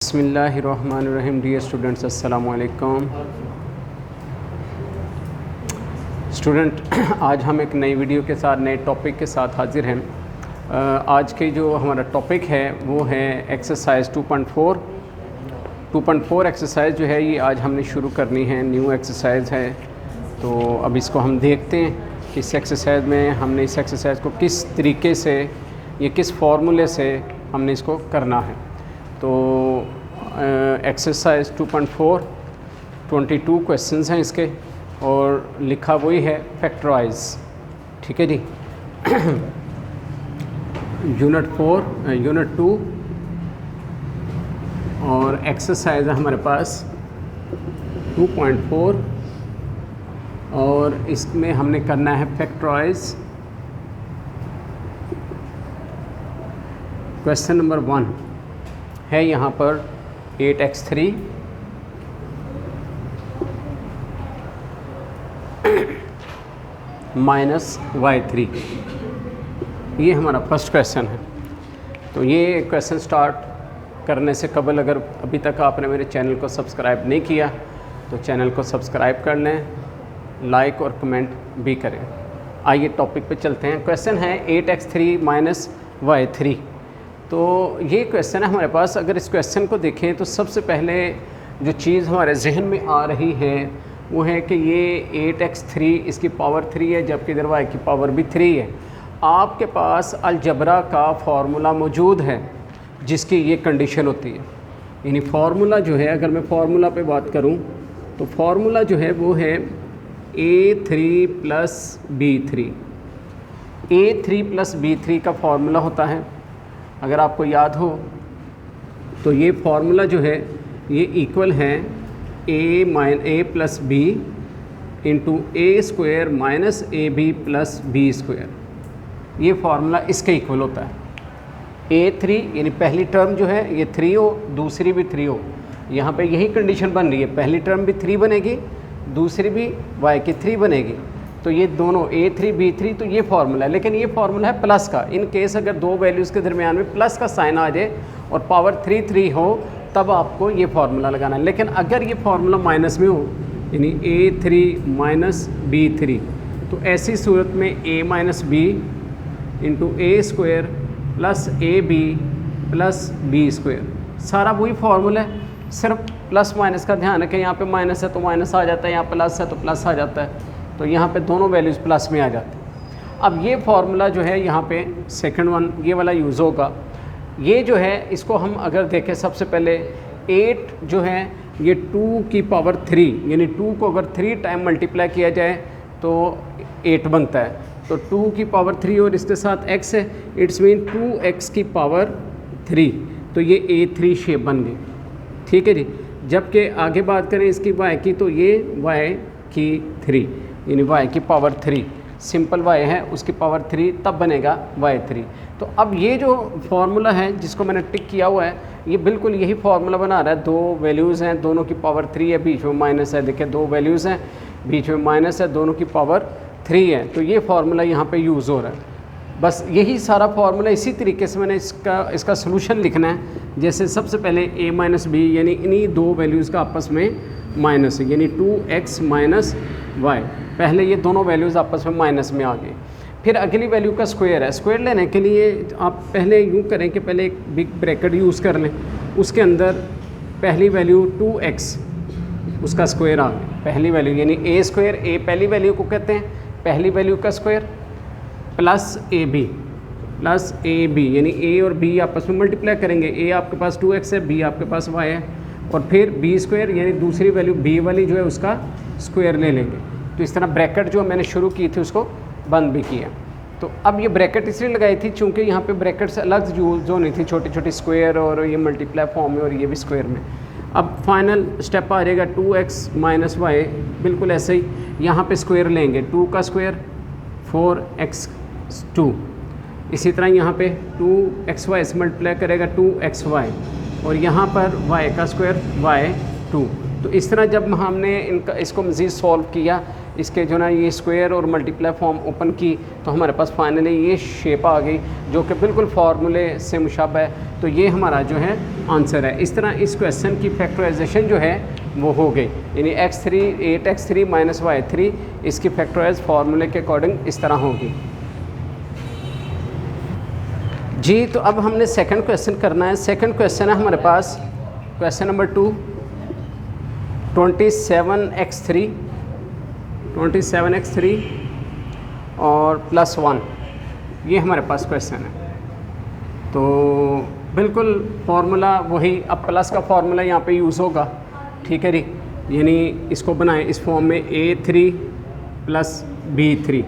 बिस्मिल्लाहिर्रहमानिर्रहीम। Dear students, अस्सलामु अलैकुम। स्टूडेंट, आज हम एक नई वीडियो के साथ नए टॉपिक के साथ हाजिर हैं। आज के जो हमारा टॉपिक है वो है एक्सरसाइज 2.4 एक्सरसाइज जो है ये आज हमने शुरू करनी है। न्यू एक्सरसाइज है, तो अब इसको हम देखते हैं कि इस एक्सरसाइज में हमने इस एक्सरसाइज को किस तरीके से या किस फार्मूले से हमने इसको करना है। तो एक्सरसाइज 2.4 22 क्वेश्चंस हैं इसके, और लिखा वही है फैक्टराइज। ठीक है जी। यूनिट 2 और एक्सरसाइज है हमारे पास 2.4, और इसमें हमने करना है फैक्टराइज। क्वेश्चन नंबर 1 है यहाँ पर 8x3 माइनस y3। ये हमारा फर्स्ट क्वेश्चन है। तो ये क्वेश्चन स्टार्ट करने से कबल अगर अभी तक आपने मेरे चैनल को सब्सक्राइब नहीं किया तो चैनल को सब्सक्राइब कर लें, लाइक और कमेंट भी करें। आइए टॉपिक पे चलते हैं। क्वेश्चन है 8x3 माइनस y3। तो ये क्वेश्चन है हमारे पास। अगर इस क्वेश्चन को देखें तो सबसे पहले जो चीज़ हमारे जहन में आ रही है वो है कि ये 8x3 इसकी पावर 3 है, जबकि इधर y की पावर भी 3 है। आपके पास अलजबरा का फार्मूला मौजूद है जिसकी ये कंडीशन होती है। यानी फार्मूला जो है, अगर मैं फार्मूला पे बात करूं तो फार्मूला जो है वो है a3 plus b3। a3 plus b3 का फार्मूला होता है, अगर आपको याद हो तो ये फार्मूला जो है ये इक्वल है a plus B into A square minus A B plus B square. ये फार्मूला इसके इक्वल होता है। a3 यानी पहली टर्म जो है ये 3 हो, दूसरी भी 3 हो। यहाँ पे यही कंडीशन बन रही है, पहली टर्म भी 3 बनेगी, दूसरी भी y की 3 बनेगी। तो ये दोनों a3 b3, तो ये फार्मूला है। लेकिन ये फार्मूला है प्लस का। इन केस अगर दो वैल्यूज़ के दरमियान में प्लस का साइन आ जाए और पावर 3 हो तब आपको ये फार्मूला लगाना है। लेकिन अगर ये फार्मूला माइनस में हो यानी a3 माइनस b3, तो ऐसी सूरत में a minus B into A square plus A B plus B square, सारा वही फार्मूला है। सिर्फ प्लस माइनस का ध्यान है कि यहाँ पे माइनस है तो माइनस आ जाता है, यहाँ प्लस है तो प्लस आ जाता है। तो यहाँ पे दोनों वैल्यूज़ प्लस में आ जाते हैं। अब ये फार्मूला जो है यहाँ पे सेकंड वन ये वाला यूज़ होगा। ये जो है इसको हम अगर देखें, सबसे पहले 8 जो है ये 2 की पावर 3, यानी 2 को अगर 3 टाइम मल्टीप्लाई किया जाए तो 8 बनता है। तो 2 की पावर 3 और इसके साथ x है, इट्स मीन 2x की पावर 3। तो ये a3 शेप बन गई। ठीक है जी। जबकि आगे बात करें इसकी y की, तो ये y की 3 यानी y की पावर 3, सिंपल y है उसकी पावर 3, तब बनेगा y3। तो अब ये जो फार्मूला है जिसको मैंने टिक किया हुआ है, ये बिल्कुल यही फार्मूला बना रहा है। दो वैल्यूज़ हैं, दोनों की पावर 3 है, बीच में माइनस है। देखिए दो वैल्यूज़ हैं, बीच में माइनस है, दोनों की पावर 3 है। तो ये फार्मूला यहाँ पे यूज़ हो रहा है। बस यही सारा फार्मूला, इसी तरीके से मैंने इसका सोल्यूशन लिखना है। जैसे सबसे पहले a माइनस बी, यानी इन्हीं दो वैल्यूज़ का आपस में माइनस है, यानी 2x माइनस y। पहले ये दोनों वैल्यूज़ आपस में माइनस में आ गए। फिर अगली वैल्यू का स्क्वायर है। स्क्वायर लेने के लिए आप पहले यूँ करें कि पहले एक बिग ब्रैकेट यूज़ कर लें, उसके अंदर पहली वैल्यू 2x उसका स्क्वायर आ गया। पहली वैल्यू यानी a स्क्वायर, a पहली वैल्यू को कहते हैं, पहली वैल्यू का स्क्वायर प्लस ए बी यानी a और b आपस में मल्टीप्लाई करेंगे। a आपके पास 2x है, b आपके पास y है, और फिर b स्क्वायर यानी दूसरी वैल्यू b वाली जो है उसका स्क्वायर ले लेंगे। तो इस तरह ब्रैकेट जो मैंने शुरू की थी उसको बंद भी किया। तो अब ये ब्रैकेट इसलिए लगाई थी चूँकि यहाँ पे ब्रैकेट से अलग यूज़ होनी थी, छोटी छोटी स्क्वायर और ये मल्टीप्लाई फॉर्म में और ये भी स्क्वायर में। अब फाइनल स्टेप आ जाएगा 2x माइनस वाई, बिल्कुल ऐसे ही यहाँ पे स्क्वायर लेंगे। 2 का स्क्वायर 4x2, इसी तरह यहाँ पे 2xy से मल्टीप्लाई करेगा 2xy, और यहाँ पर y का स्क्वायर y2। तो इस तरह जब हमने इसको मज़ीद सॉल्व किया, इसके जो ना ये स्क्वायर और मल्टीप्लाई फॉर्म ओपन की, तो हमारे पास फाइनली ये शेप आ गई जो कि बिल्कुल फार्मूले से मुशाबह है। तो ये हमारा जो है आंसर है। इस तरह इस क्वेश्चन की फैक्टराइजेशन जो है वो हो गई, यानी x3 8x3 - y3 इसकी फैक्टराइज फार्मूले के अकॉर्डिंग इस तरह होगी जी। तो अब हमने सेकंड क्वेश्चन करना है। सेकंड क्वेश्चन है हमारे पास क्वेश्चन नंबर 2, 27x3 और +1, ये हमारे पास क्वेश्चन है। तो बिल्कुल फार्मूला वही, अब प्लस का फार्मूला यहाँ पे यूज़ होगा, ठीक है जी। यानी इसको बनाएं इस फॉर्म में a3 + b3,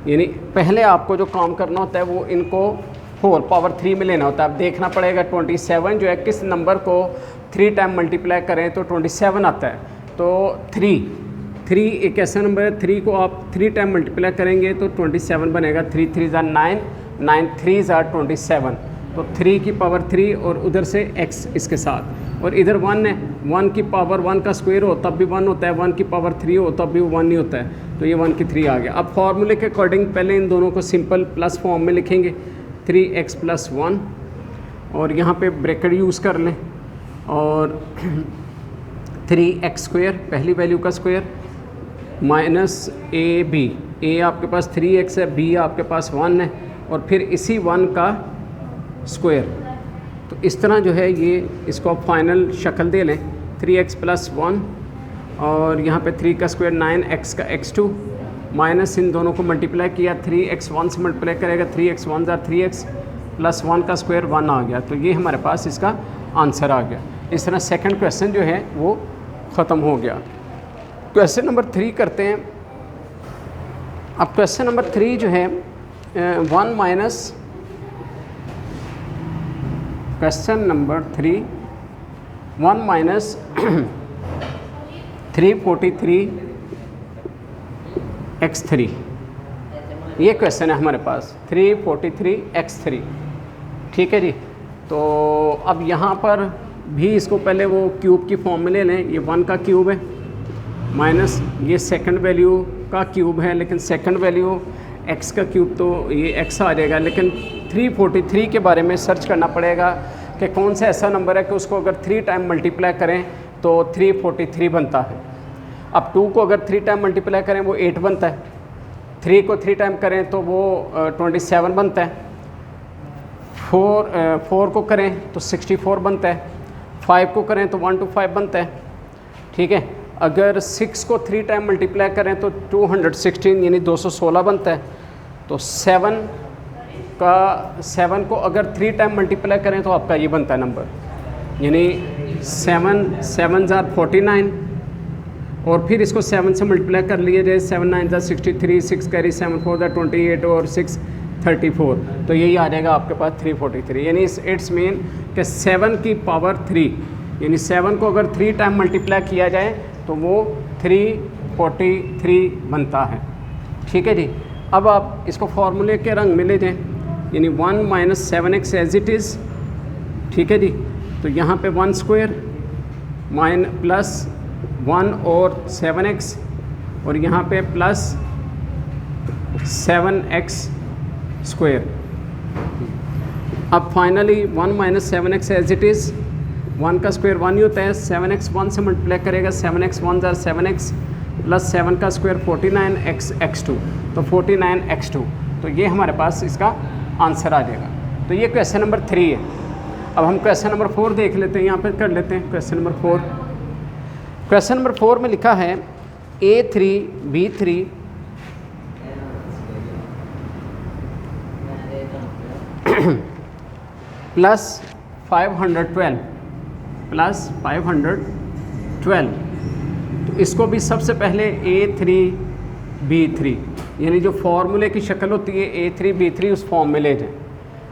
यानी पहले आपको जो काम करना होता है वो इनको होल पावर 3 में लेना होता है। अब देखना पड़ेगा 27 जो है किस नंबर को 3 टाइम मल्टीप्लाई करें तो 27 आता है। तो 3 एक ऐसा नंबर है, 3 को आप 3 टाइम मल्टीप्लाई करेंगे तो 27 बनेगा। 3 3 = 9, 9 3 = 27। तो 3 की पावर 3 और उधर से x इसके साथ, और इधर 1 है। 1 की पावर 1 का स्क्वायर हो तब भी 1 होता है, 1 की पावर 3 हो तब भी 1 नहीं होता है। तो ये 1 की 3 आ गया। अब फार्मूले के अकॉर्डिंग पहले इन दोनों को सिंपल प्लस फॉर्म में लिखेंगे, 3x + 1, और यहाँ पे ब्रैकेट यूज़ कर लें, और 3x² पहली वैल्यू का स्क्वायर -ab, a आपके पास 3x है, b आपके पास 1 है, और फिर इसी 1 का स्क्वायर। तो इस तरह जो है ये इसको आप फाइनल शक्ल दे लें, 3x + 1, और यहाँ पे 3 का स्क्वायर 9x का x2, माइनस इन दोनों को मल्टीप्लाई किया, 3x 1 से मल्टीप्लाई करेगा, 3x 1 = 3x + 1 का स्क्वायर 1 आ गया। तो ये हमारे पास इसका आंसर आ गया। इस तरह सेकंड क्वेश्चन जो है वो ख़त्म हो गया। क्वेश्चन नंबर 3 करते हैं। अब क्वेश्चन नंबर 3 जो है क्वेश्चन नंबर 3 1 - 343x3, ये क्वेश्चन है हमारे पास 343x3, ठीक है जी। तो अब यहाँ पर भी इसको पहले वो क्यूब की फॉर्म में ले लें। ये 1 का क्यूब है माइनस ये सेकंड वैल्यू का क्यूब है, लेकिन सेकंड वैल्यू x का क्यूब तो ये x आ जाएगा। लेकिन 343 के बारे में सर्च करना पड़ेगा कि कौन सा ऐसा नंबर है कि उसको अगर 3 टाइम मल्टीप्लाई करें तो 343 बनता है। अब 2 को अगर 3 टाइम मल्टीप्लाई करें वो 8 बनता है, 3 को 3 टाइम करें तो वो 27 बनता है, 4 को करें तो 64 बनता है, 5 को करें तो 125 बनता है, ठीक है। अगर 6 को 3 टाइम मल्टीप्लाई करें तो 216 यानी 216 बनता है। तो 7 को अगर 3 टाइम मल्टीप्लाई करें तो आपका ये बनता है नंबर, यानी 7 = 49, और फिर इसको 7 से मल्टीप्लाई कर लिए जाए, 7 9 = 63, 6 कैरी 7 4 = 28 और 6 34। तो यही आ जाएगा आपके पास 343, यानी इट्स मीन कि 7 की पावर 3, यानी 7 को अगर 3 टाइम मल्टीप्लाई किया जाए तो वो 343 बनता है, ठीक है जी। अब आप इसको फार्मूले के रंग में ले जाएं, यानी 1 - 7x एज इट इज़, ठीक है जी। तो यहाँ पे 1 स्क्वायर प्लस 1 और 7x, और यहाँ पे प्लस 7x स्क्वायर। अब finally 1 - 7x as it is, 1 का स्क्वायर 1 ही होता है, 7x 1 से मल्टीप्लाई करेगा, 7x 1 = 7x प्लस 7 का स्क्वायर 49x x2, तो 49x2। तो ये हमारे पास इसका आंसर आ जाएगा। तो ये क्वेश्चन नंबर 3 है। अब हम क्वेश्चन नंबर 4 देख लेते हैं, यहाँ पर कर लेते हैं क्वेश्चन नंबर 4। क्वेश्चन नंबर 4 में लिखा है a3 b3 प्लस 512 तो इसको भी सबसे पहले a3 b3 यानी जो फार्मूले की शक्ल होती है a3 b3 उस फॉर्म में ले जाएं।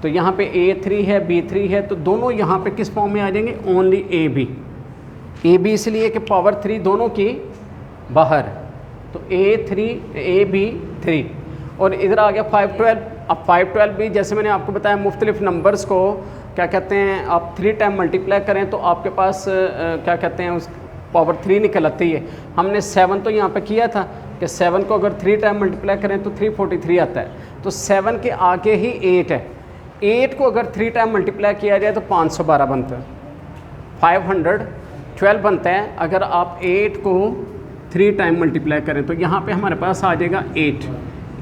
तो यहाँ पे a3 है b3 है, तो दोनों यहाँ पे किस फॉर्म में आ जाएंगे, ओनली ab इसलिए कि पावर 3 दोनों की बाहर, तो ab3 और इधर आ गया 512। अब 512 भी जैसे मैंने आपको बताया मुख्तलिफ नंबर्स को क्या कहते हैं, आप 3 टाइम मल्टीप्लाई करें तो आपके पास क्या कहते हैं पावर 3 निकल आती है। हमने 7 तो यहाँ पे किया था कि 7 को अगर 3 टाइम मल्टीप्लाई करें तो 343 आता है। तो 7 के आगे ही 8 है, 8 को अगर 3 टाइम मल्टीप्लाई किया जाए तो 512 बनता है, 512 बनता है अगर आप 8 को 3 टाइम मल्टीप्लाई करें। तो यहाँ पे हमारे पास आ जाएगा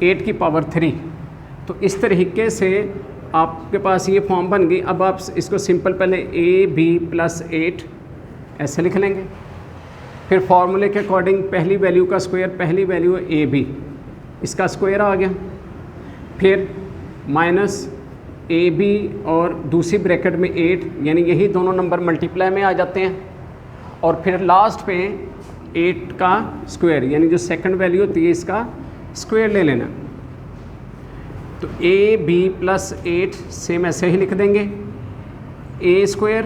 8 की पावर 3। तो इस तरीके से आपके पास ये फॉर्म बन गई। अब आप इसको सिंपल पहले AB + 8 ऐसे लिख लेंगे, फिर फॉर्मूले के अकॉर्डिंग पहली वैल्यू का स्क्वायर, पहली वैल्यू है AB, इसका स्क्वायर आ गया, फिर माइनस AB और दूसरी ब्रैकेट में 8, यानी यही दोनों नंबर मल्टीप्लाई में आ जाते हैं, और फिर लास्ट पे 8 का स्क्वायर, यानी जो सेकंड वैल्यू होती है इसका स्क्वायर ले लेना। तो AB + 8 सेम ऐसे ही लिख देंगे, A²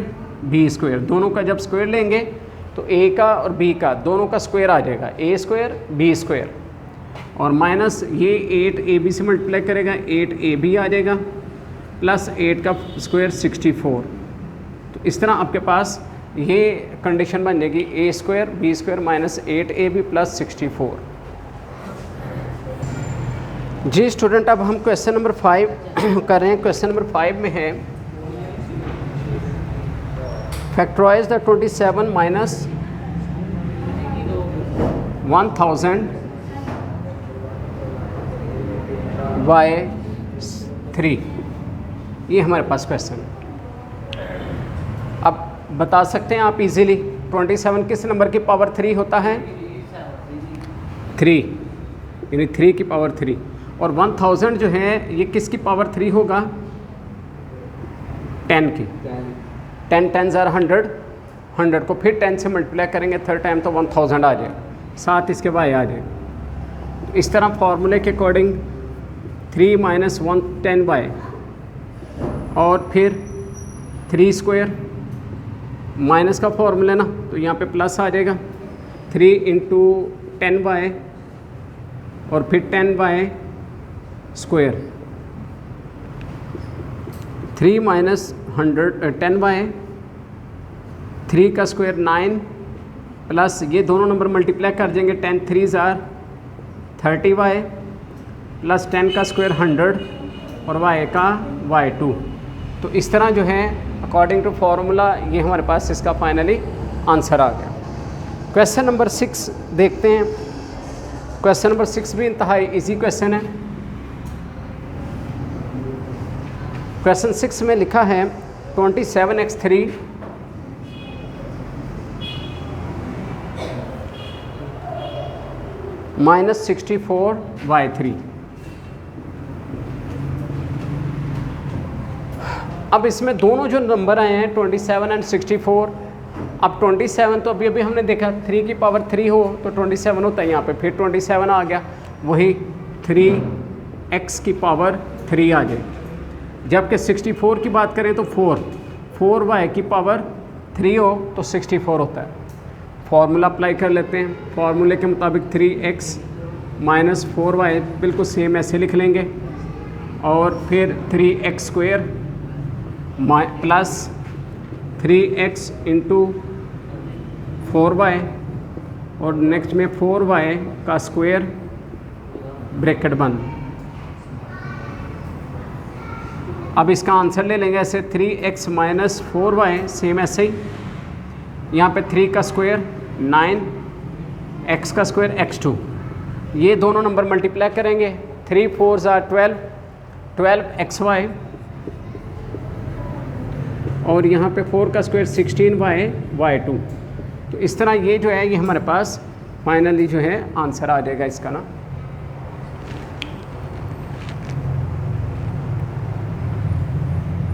B², दोनों का जब स्क्वायर लेंगे तो A का और B का दोनों का स्क्वायर आ जाएगा, A² B², और माइनस ये 8AB से मल्टीप्लाई करेगा 8AB आ जाएगा, प्लस 8 का स्क्वायर 64। तो इस तरह आपके पास ये कंडीशन बन जाएगी A² B² माइनस 8AB + 64। जी स्टूडेंट, अब हम क्वेश्चन नंबर 5 कर रहे हैं। क्वेश्चन नंबर 5 में है फैक्टराइज द 27 माइनस 1000 बाय 3। ये हमारे पास क्वेश्चन है। अब बता सकते हैं आप इजीली 27 किस नंबर की पावर 3 होता है? 3, यानी 3 की पावर 3। और 1000 जो है ये किसकी पावर 3 होगा? 10 की। 10 10s are 100, 100 को फिर 10 से मल्टीप्लाई करेंगे थर्ड टाइम तो 1000 आ जाएगा, साथ इसके बाद आ जाएगा। तो इस तरह फॉर्मूले के अकॉर्डिंग 3 - 110 और फिर 3² माइनस का फॉर्मूला ना, तो यहाँ पे प्लस आ जाएगा 3 × 10 और फिर 10 स्क्वायर, 3 - 10 3 का स्क्वायर 9 प्लस ये दोनों नंबर मल्टीप्लाई कर देंगे 10 3s are 30 प्लस 10 का स्क्वायर 100 और y का y2। तो इस तरह जो है अकॉर्डिंग टू फार्मूला ये हमारे पास इसका फाइनली आंसर आ गया। क्वेश्चन नंबर 6 देखते हैं। क्वेश्चन नंबर 6 भी इंतहाई इजी क्वेश्चन है। क्वेश्चन 6 में लिखा है 27x3 - 64y3। अब इसमें दोनों जो नंबर आए हैं 27 और 64, अब 27 तो अभी हमने देखा 3 की पावर 3 हो तो 27 होता है, यहाँ पे फिर 27 आ गया, वही 3x की पावर 3 आ जाए। जबकि 64 की बात करें तो 4y की पावर 3 हो तो 64 होता है। फार्मूला अप्लाई कर लेते हैं। फार्मूले के मुताबिक 3x - 4y बिल्कुल सेम ऐसे लिख लेंगे, और फिर 3x² प्लस 3x × 4y और नेक्स्ट में 4y का स्क्वायर ब्रैकेट बंद। अब इसका आंसर ले लेंगे ऐसे 3x - 4y सेम ऐसे ही, यहाँ पे 3 का स्क्वायर 9, x का स्क्वायर x2, ये दोनों नंबर मल्टीप्लाई करेंगे 3 4s are 12xy और यहाँ पे 4 का स्क्वायर 16y y2। तो इस तरह ये जो है ये हमारे पास फाइनली जो है आंसर आ जाएगा इसका ना।